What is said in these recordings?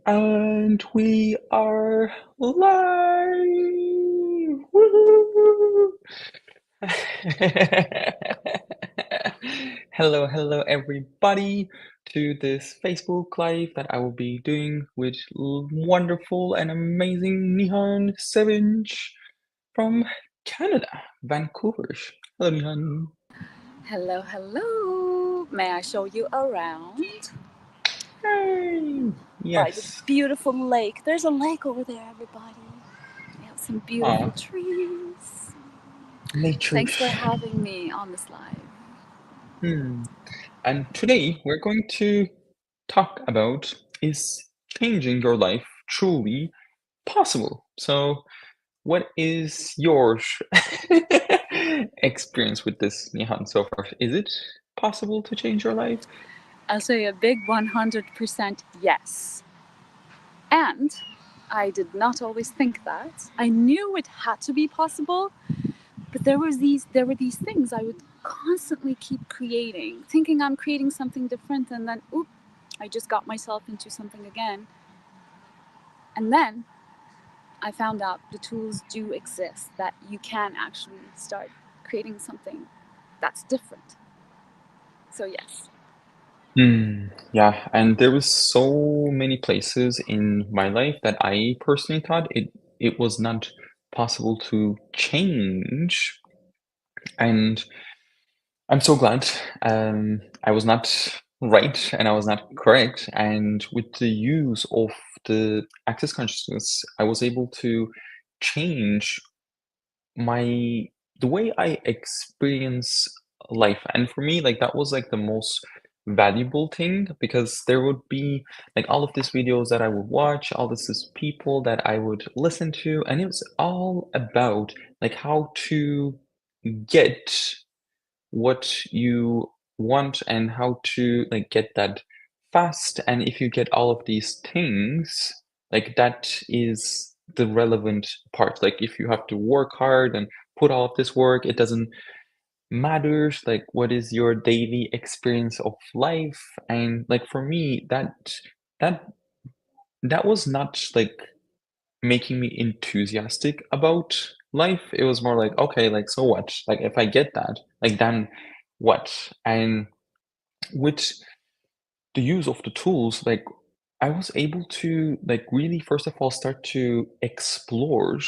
And we are live! Woo! Hello, hello, everybody, to this Facebook Live that I will be doing with wonderful and amazing Nihon Sevinch from Canada, Vancouver. Hello, Nihon. Hello, hello. May I show you around Hey! by the Yes. beautiful lake? There's a lake over there, everybody. We have some beautiful Ah, trees. nature. Thanks for having me on this live. Hmm. And today we're going to talk about, is changing your life truly possible? So, what is your experience with this, Nihan, so far? Is it possible to change your life? I'll say a big 100% yes. And I did not always think that. I knew it had to be possible, but there were these things I would constantly keep creating, thinking I'm creating something different, and then oop, I just got myself into something again. And then I found out the tools do exist, that you can actually start creating something that's different. So yes. Yeah, and there was so many places in my life that I personally thought it was not possible to change, and I'm so glad I was not right and I was not correct. And with the use of the access consciousness, I was able to change my the way I experience life. And for me, like that was like the most valuable thing because there would be like all of these videos that I would watch, all this people that I would listen to, and it was all about like how to get what you want and how to like get that fast. And if you get all of these things, like that is the relevant part. Like if you have to work hard and put all of this work, it doesn't matter like what is your daily experience of life. And like for me, that that was not like making me enthusiastic about life. It was more like, okay, like so what? Like if I get that, like then what? And with the use of the tools, like I was able to like really first of all start to explore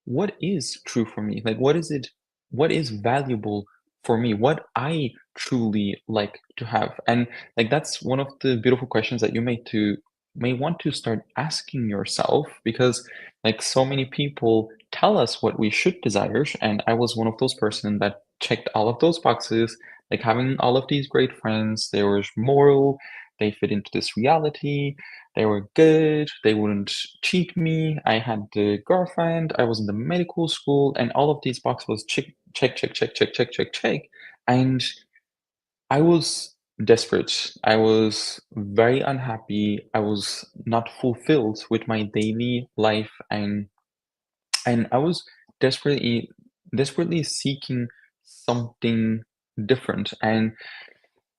what is true for me. Like what is it, what is valuable for me, what I truly like to have. And like that's one of the beautiful questions that you may want to start asking yourself, because like so many people tell us what we should desire. And I was one of those person that checked all of those boxes, like having all of these great friends. They were moral, they fit into this reality, they were good, they wouldn't cheat me, I had the girlfriend, I was in the medical school, and all of these boxes was check, check, check, check, check, check, check, check. And I was desperate. I was very unhappy. I was not fulfilled with my daily life, and I was desperately seeking something different.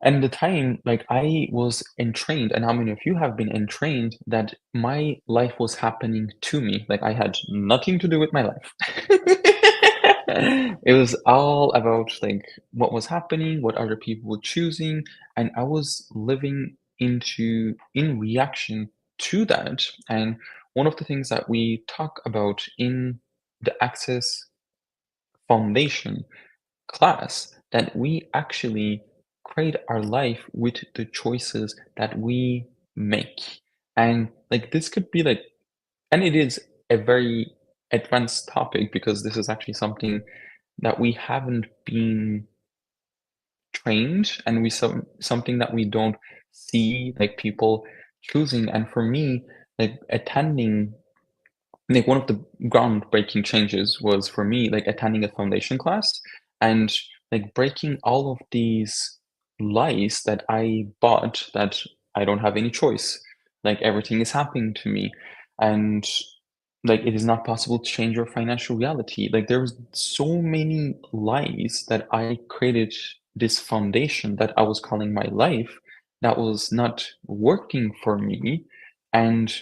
And the time, like I was entrained, and how many of you have been entrained that my life was happening to me? Like I had nothing to do with my life. It was all about like what was happening, what other people were choosing, and I was living in reaction to that. And one of the things that we talk about in the Access Foundation class, that we actually create our life with the choices that we make. And like this could be like, and it is a very advanced topic because this is actually something that we haven't been trained, and something that we don't see like people choosing. And for me, like attending, like one of the groundbreaking changes was for me like attending a foundation class and like breaking all of these lies that I bought, that I don't have any choice, like everything is happening to me, and like it is not possible to change your financial reality. Like there was so many lies that I created, this foundation that I was calling my life, that was not working for me. And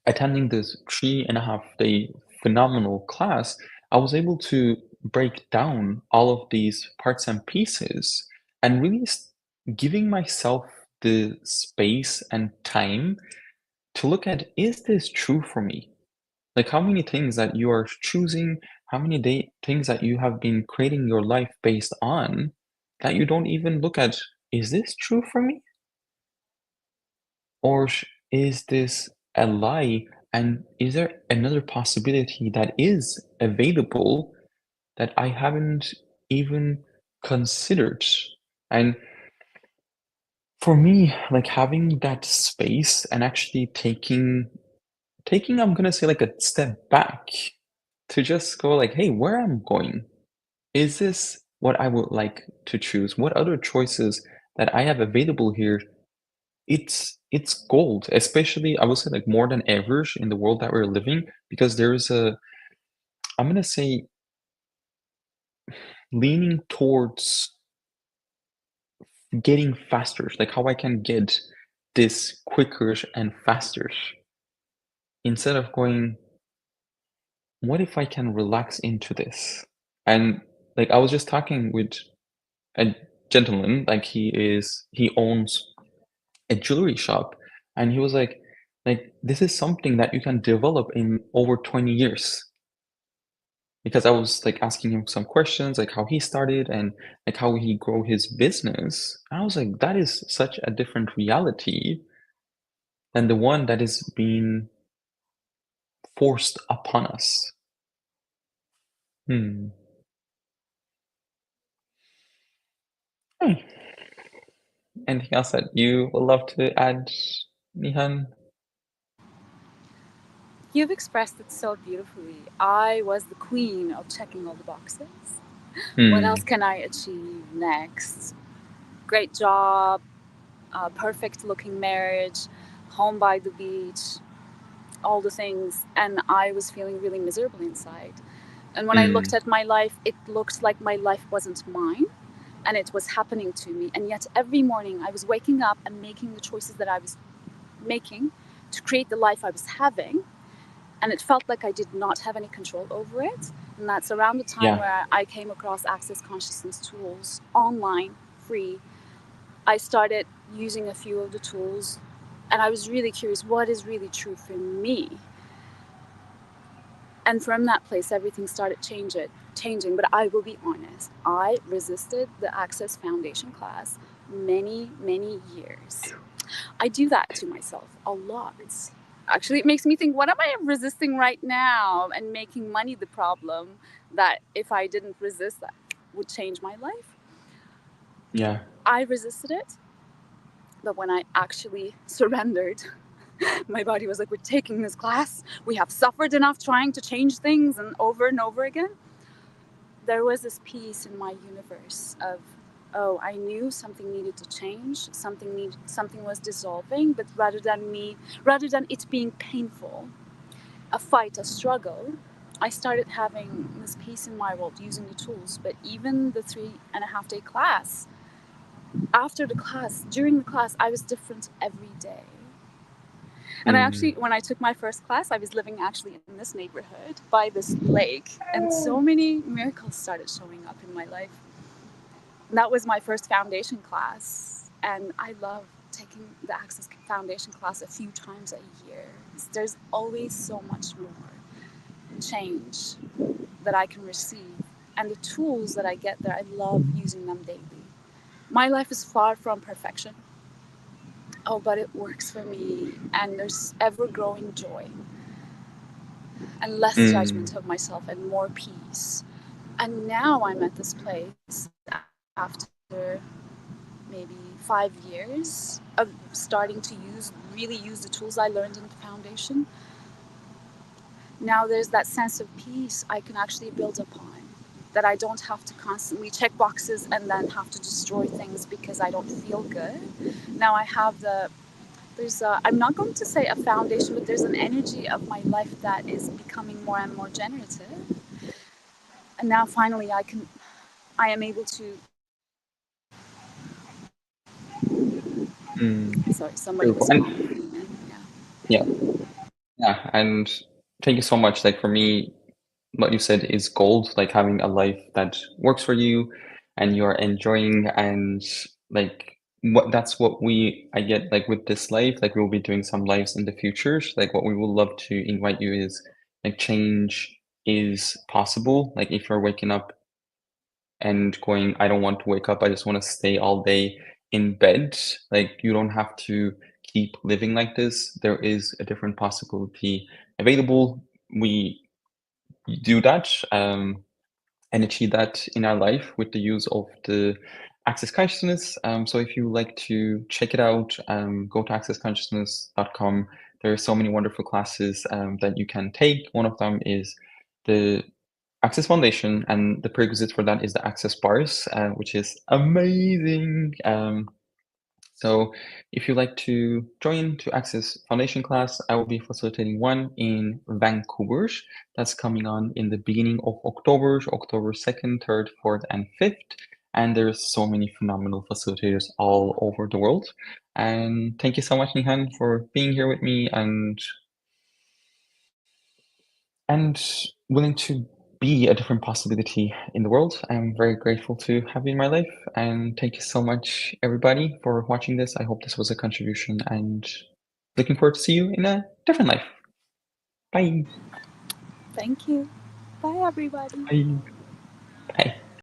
attending this 3.5 day phenomenal class, I was able to break down all of these parts and pieces and really giving myself the space and time to look at, is this true for me? Like how many things that you are choosing, how many things that you have been creating your life based on that you don't even look at, is this true for me? Or is this a lie? And is there another possibility that is available that I haven't even considered? And for me, like having that space and actually taking, I'm gonna say like a step back to just go like, hey, where I'm going? Is this what I would like to choose? What other choices that I have available here? It's gold, especially I would say like more than ever in the world that we're living, because there's a, I'm gonna say, leaning towards getting faster, like how I can get this quicker and faster instead of going, what if I can relax into this? And like I was just talking with a gentleman, like he owns a jewelry shop, and he was like this is something that you can develop in over 20 years. Because I was like asking him some questions, like how he started and like how he grow his business. And I was like, that is such a different reality than the one that is being forced upon us. Hmm. Hmm. Anything else that you would love to add, Nihan? You've expressed it so beautifully. I was the queen of checking all the boxes. What else Hmm. can I achieve next? Great job, perfect looking marriage, home by the beach, all the things. And I was feeling really miserable inside. And when I looked Hmm. at my life, it looked like my life wasn't mine and it was happening to me. And yet every morning I was waking up and making the choices that I was making to create the life I was having. And it felt like I did not have any control over it. And that's around the time Yeah. where I came across Access Consciousness tools online, free. I started using a few of the tools and I was really curious what is really true for me. And from that place, everything started changing. But I will be honest, I resisted the Access Foundation class many years. I do that to myself a lot. Actually, it makes me think, what am I resisting right now and making money the problem that if I didn't resist that would change my life? Yeah. I resisted it, but when I actually surrendered, my body was like, we're taking this class. We have suffered enough trying to change things and over again. There was this piece in my universe of, oh, I knew something needed to change, something was dissolving, but rather than it being painful, a fight, a struggle, I started having this peace in my world using the tools. But even the 3.5 day class, after the class, during the class, I was different every day. And I Hmm. actually, when I took my first class, I was living actually in this neighborhood by this lake, and so many miracles started showing up in my life. And that was my first foundation class, and I love taking the Access Foundation class a few times a year. There's always so much more change that I can receive, and the tools that I get there, I love using them daily. My life is far from perfection. Oh, but it works for me, and there's ever growing joy and less Hmm. judgment of myself and more peace. And now I'm at this place after maybe 5 years of starting to really use the tools I learned in the foundation. Now there's that sense of peace I can actually build upon. That I don't have to constantly check boxes and then have to destroy things because I don't feel good. Now I have I'm not going to say a foundation, but there's an energy of my life that is becoming more and more generative. And now finally I am able to, Hmm. sorry, somebody was Beautiful. And calling me. Yeah. yeah. Yeah, and thank you so much. Like for me, what you said is gold, like having a life that works for you and you're enjoying and like what that's what we I get like with this life, like we'll be doing some lives in the future. Like what we would love to invite you is like change is possible. Like if you're waking up and going, I don't want to wake up, I just want to stay all day in bed. Like you don't have to keep living like this. There is a different possibility available. We do that and achieve that in our life with the use of the Access Consciousness. So if you like to check it out, go to accessconsciousness.com. There are so many wonderful classes that you can take. One of them is the Access Foundation, and the prerequisite for that is the Access Bars, which is amazing. So if you'd like to join to Access Foundation class, I will be facilitating one in Vancouver. That's coming on in the beginning of October, October 2nd, 3rd, 4th, and 5th. And there's so many phenomenal facilitators all over the world. And thank you so much, Nihan, for being here with me and willing to be a different possibility in the world. I'm very grateful to have you in my life. And thank you so much, everybody, for watching this. I hope this was a contribution and looking forward to see you in a different life. Bye. Thank you. Bye, everybody. Bye. Bye.